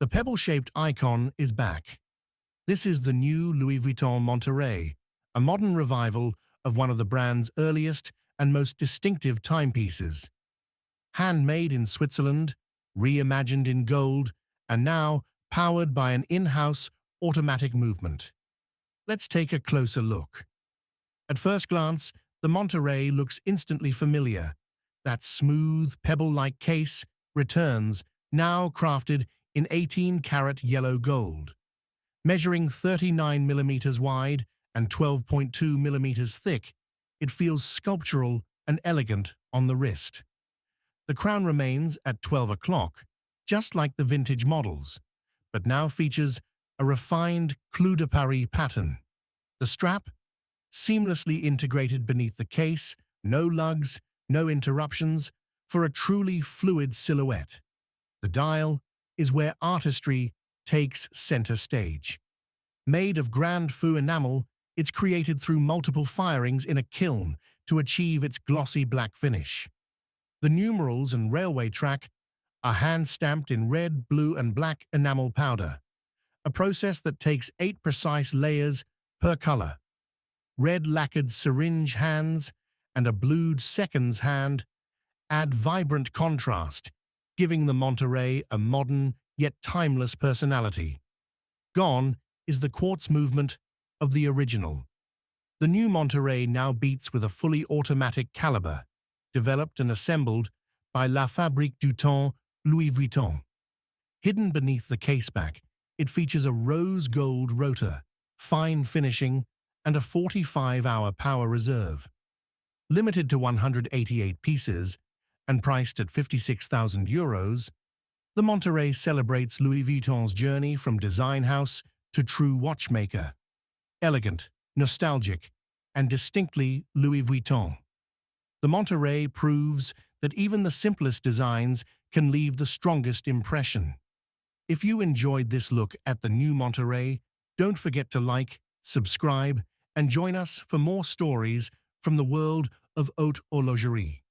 The pebble-shaped icon is back. This is the new Louis Vuitton Monterey, a modern revival of one of the brand's earliest and most distinctive timepieces. Handmade in Switzerland, reimagined in gold, and now powered by an in-house automatic movement. Let's take a closer look. At first glance, the Monterey looks instantly familiar. That smooth, pebble-like case returns, now crafted in 18-karat yellow gold. Measuring 39 millimeters wide and 12.2 millimeters thick, it feels sculptural and elegant on the wrist. The crown remains at 12 o'clock, just like the vintage models, but now features a refined clou de Paris pattern. The strap, seamlessly integrated beneath the case, no lugs, no interruptions, for a truly fluid silhouette. The dial is where artistry takes center stage. Made of Grand Faux enamel, it's created through multiple firings in a kiln to achieve its glossy black finish. The numerals and railway track are hand-stamped in red, blue, and black enamel powder, a process that takes 8 precise layers per color. Red lacquered syringe hands and a blued seconds hand add vibrant contrast, giving the Monterey a modern yet timeless personality. Gone is the quartz movement of the original. The new Monterey now beats with a fully automatic caliber, developed and assembled by La Fabrique du Temps Louis Vuitton. Hidden beneath the caseback, it features a rose gold rotor, fine finishing, and a 45-hour power reserve. Limited to 188 pieces and priced at €56,000, the Monterey celebrates Louis Vuitton's journey from design house to true watchmaker. Elegant, nostalgic, and distinctly Louis Vuitton. The Monterey proves that even the simplest designs can leave the strongest impression. If you enjoyed this look at the new Monterey, don't forget to like, subscribe, and join us for more stories from the world of haute horlogerie.